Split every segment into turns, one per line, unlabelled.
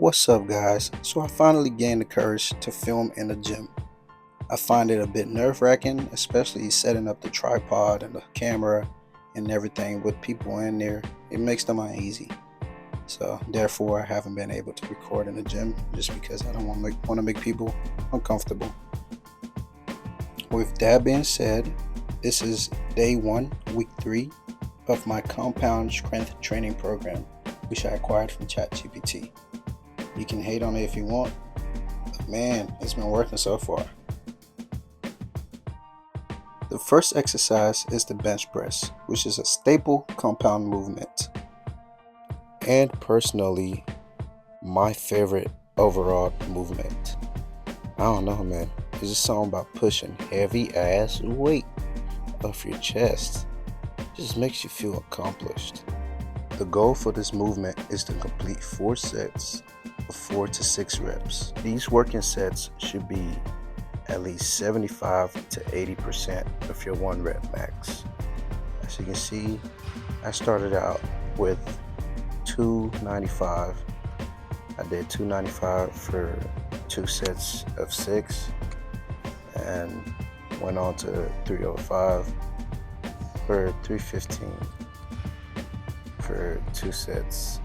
What's up, guys? So I finally gained the courage to film in the gym. I find it a bit nerve-wracking, especially setting up the tripod and the camera and everything with people in there. It makes them uneasy. So therefore, I haven't been able to record in the gym just because I don't want to make people uncomfortable. With that being said, this is day 1, week 3 of my compound strength training program, which I acquired from ChatGPT. You can hate on it if you want, but man, it's been working so far. The first exercise is the bench press, which is a staple compound movement. And personally, my favorite overall movement. I don't know, man. It's just something about pushing heavy ass weight off your chest. It just makes you feel accomplished. The goal for this movement is to complete 4 sets of 4 to 6 reps. These working sets should be at least 75 to 80% of your 1 rep max. As you can see, I started out with 295. I did 295 for 2 sets of 6 and went on to 305 for 315 for 2 sets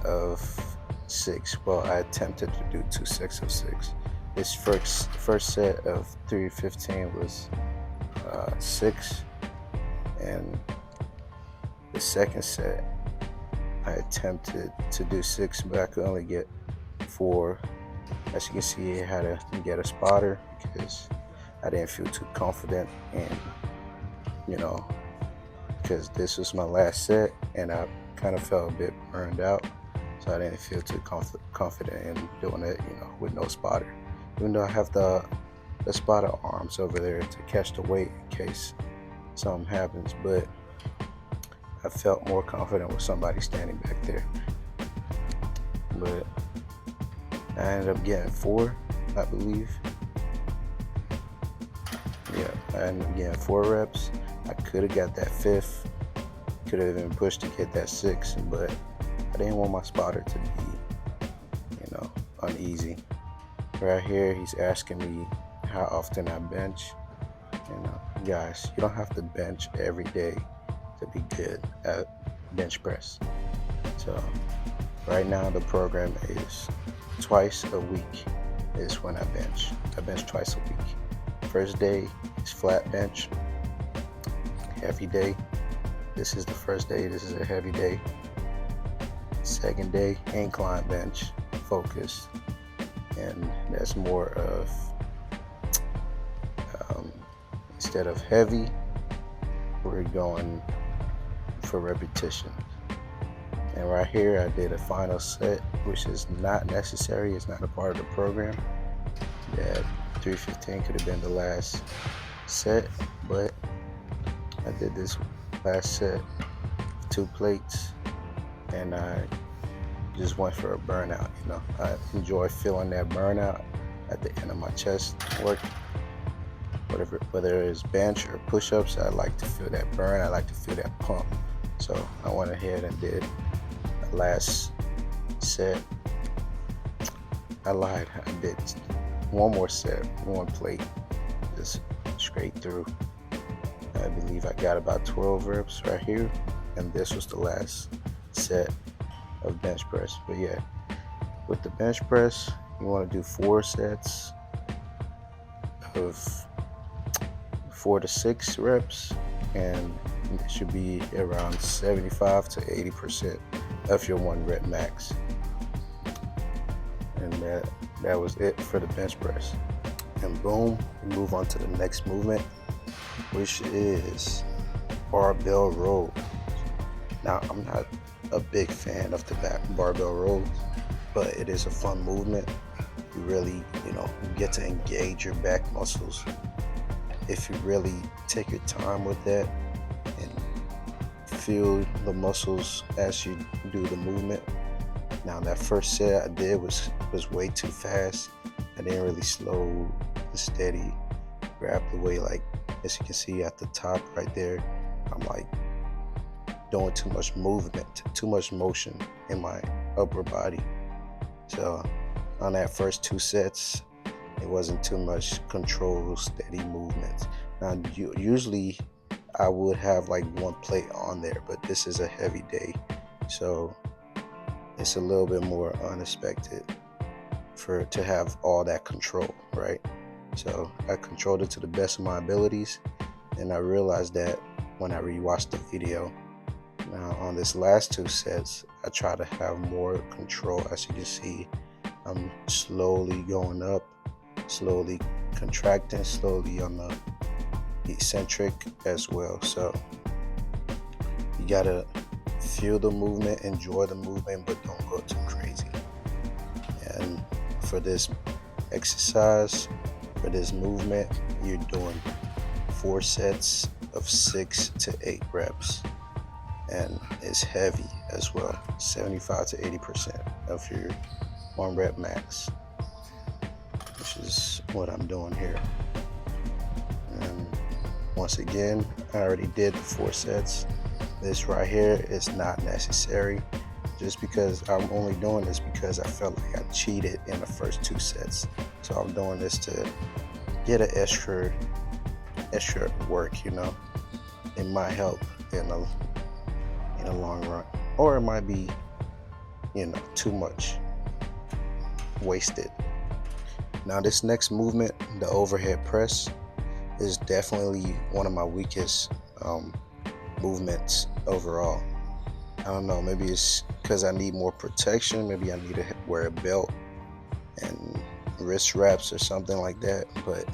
of 6. Well, I attempted to do 2 sets of 6. This first set of 315 was 6, and the second set I attempted to do 6, but I could only get 4. As you can see, I had to get a spotter because I didn't feel too confident in, because this was my last set and I kind of felt a bit burned out, so I didn't feel too confident in doing it, with no spotter. Even though I have the spotter arms over there to catch the weight in case something happens, but I felt more confident with somebody standing back there. But I ended up getting 4, I believe. Yeah, I ended up getting 4 reps. I could have got that 5th. Could have even pushed to get that 6, but I didn't want my spotter to be, uneasy. Right here, he's asking me how often I bench. Guys, you don't have to bench every day to be good at bench press. So right now the program is twice a week is when I bench. I bench twice a week. First day is flat bench, heavy day. This is the first day, this is a heavy day. Second day, incline bench, focused. And that's more of, instead of heavy, we're going for repetition. And right here, I did a final set, which is not necessary. It's not a part of the program. That 315 could have been the last set, but I did this last set, 2 plates, and I just went for a burnout. I enjoy feeling that burnout at the end of my chest work. Whether it's bench or push-ups, I like to feel that burn. I like to feel that pump. So I went ahead and did the last set. I lied. I did 1 more set, 1 plate, just straight through. I believe I got about 12 reps right here, and this was the last set of bench press. But yeah, with the bench press, you want to do 4 sets of 4 to 6 reps, and it should be around 75 to 80% of your 1 rep max. And that was it for the bench press. And boom, we move on to the next movement, which is barbell rows. Now, I'm not a big fan of the barbell rows, but it is a fun movement. You really, get to engage your back muscles if you really take your time with that and feel the muscles as you do the movement. Now, that first set I did was way too fast. I didn't really slow the steady grab the way, like as you can see at the top right there. I'm like doing too much movement, too much motion in my upper body. So on that first 2 sets, it wasn't too much control, steady movements. Now, usually I would have like 1 plate on there, but this is a heavy day, so it's a little bit more unexpected to have all that control, right? So I controlled it to the best of my abilities, and I realized that when I rewatched the video. Now on this last 2 sets, I try to have more control. As you can see, I'm slowly going up, slowly contracting, slowly on the eccentric as well. So you gotta feel the movement, enjoy the movement, but don't go too crazy. And for this exercise, for this movement, you're doing 4 sets of 6 to 8 reps, and it's heavy as well, 75 to 80% of your 1 rep max, which is what I'm doing here. And once again, I already did the 4 sets. This right here is not necessary. Just because I'm only doing this because I felt like I cheated in the first 2 sets. So I'm doing this to get an extra work, you know. It might help in the long run, or it might be, you know, too much wasted. Now this next movement, the overhead press, is definitely one of my weakest movements overall. I don't know, maybe it's because I need more protection, maybe I need to wear a belt and wrist wraps or something like that, but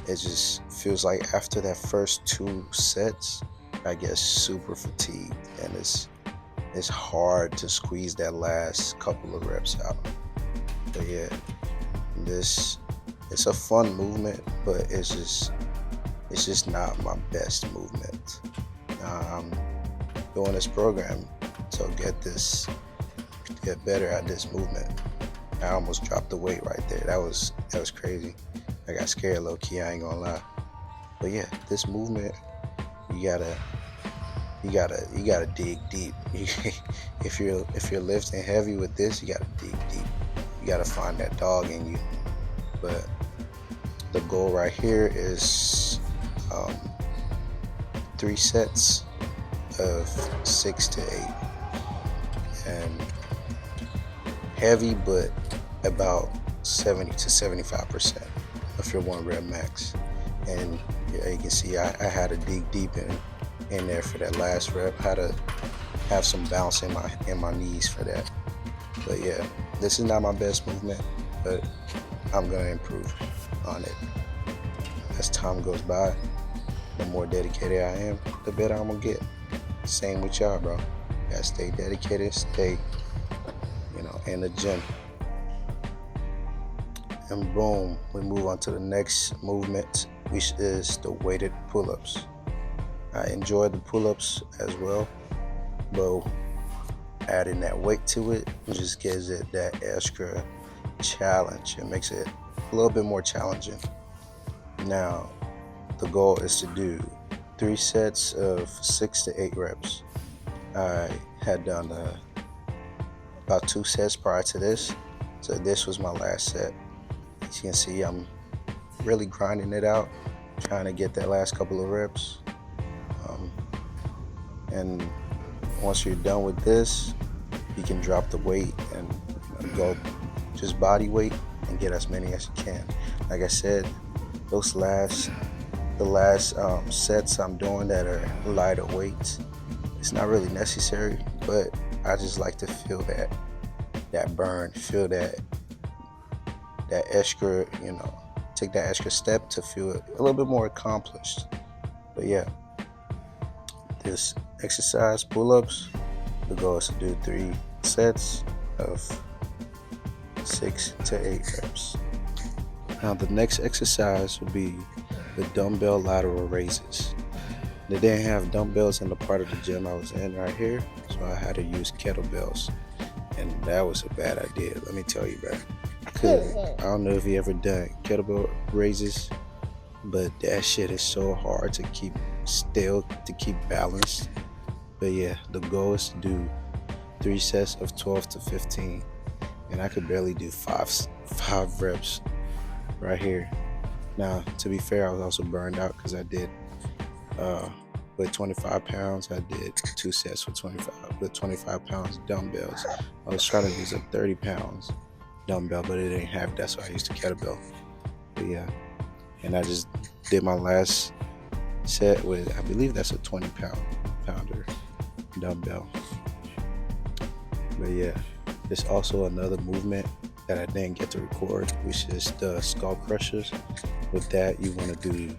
it just feels like after that first 2 sets I get super fatigued, and it's hard to squeeze that last couple of reps out. But yeah, it's a fun movement, but it's just not my best movement. I'm doing this program to get better at this movement. I almost dropped the weight right there. That was crazy. I got scared low key, I ain't gonna lie. But yeah, this movement, you gotta dig deep. if you're lifting heavy with this, you gotta dig deep. You gotta find that dog in you. But the goal right here is 3 sets of 6 to 8, and heavy, but about 70 to 75% of your 1 rep max. And yeah, you can see I had to dig deep in there for that last rep. I had to have some bounce in my knees for that. But yeah, this is not my best movement, but I'm gonna improve on it as time goes by. The more dedicated I am, the better I'm gonna get. Same with y'all, bro. You gotta stay dedicated, stay, in the gym. And boom, we move on to the next movement, which is the weighted pull-ups. I enjoy the pull-ups as well, but adding that weight to it just gives it that extra challenge. It makes it a little bit more challenging. Now, the goal is to do 3 sets of 6 to 8 reps. I had done about 2 sets prior to this, so this was my last set. As you can see, I'm really grinding it out, trying to get that last couple of reps. And once you're done with this, you can drop the weight and go just body weight and get as many as you can. Like I said, the last sets I'm doing that are lighter weights, it's not really necessary, but I just like to feel that burn, feel that extra, take that extra step to feel a little bit more accomplished. But yeah, this exercise, pull-ups, the goal is to do 3 sets of 6 to 8 reps. Now the next exercise will be the dumbbell lateral raises. They didn't have dumbbells in the part of the gym I was in right here, so I had to use kettlebells, and that was a bad idea, let me tell you, bro. I don't know if you ever done kettlebell raises, but that shit is so hard to keep still, to keep balanced. But yeah, the goal is to do 3 sets of 12 to 15, and I could barely do five reps right here. Now, to be fair, I was also burned out because I did with 25 pounds. I did 2 sets with 25 pounds dumbbells. I was trying to use a 30 pounds dumbbell, but it didn't have that, so I used a kettlebell. But yeah, and I just did my last set with, I believe that's a 20 pounder dumbbell. But yeah, there's also another movement that I didn't get to record, which is the skull crushers. With that, you want to do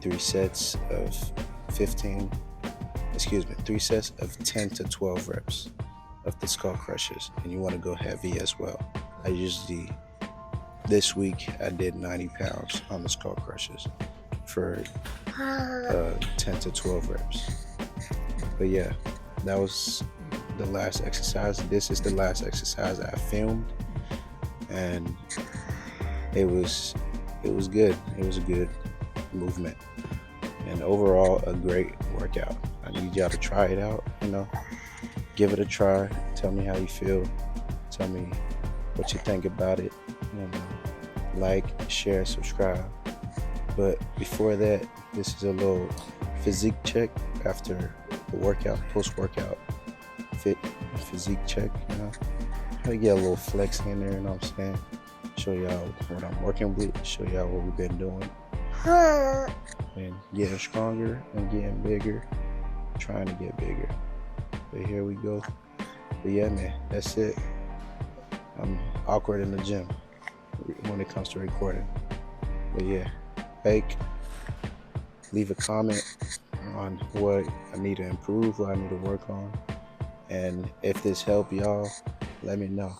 3 sets of 10 to 12 reps of the skull crushers, and you want to go heavy as well. This week I did 90 pounds on the skull crushers for 10 to 12 reps. But yeah, that was the last exercise. This is the last exercise I filmed, and it was good. It was a good movement, and overall a great workout. I need y'all to try it out. Give it a try. Tell me how you feel. Tell me what you think about it. Like, share, subscribe. But before that, this is a little physique check after the workout, post-workout physique check. How to get a little flex in there, what I'm saying? Show y'all what I'm working with, show y'all what we've been doing, and getting stronger and getting bigger, trying to get bigger. But here we go. But yeah, man, that's it. I'm awkward in the gym when it comes to recording. But yeah, leave a comment on what I need to improve, what I need to work on. And if this helped y'all, let me know.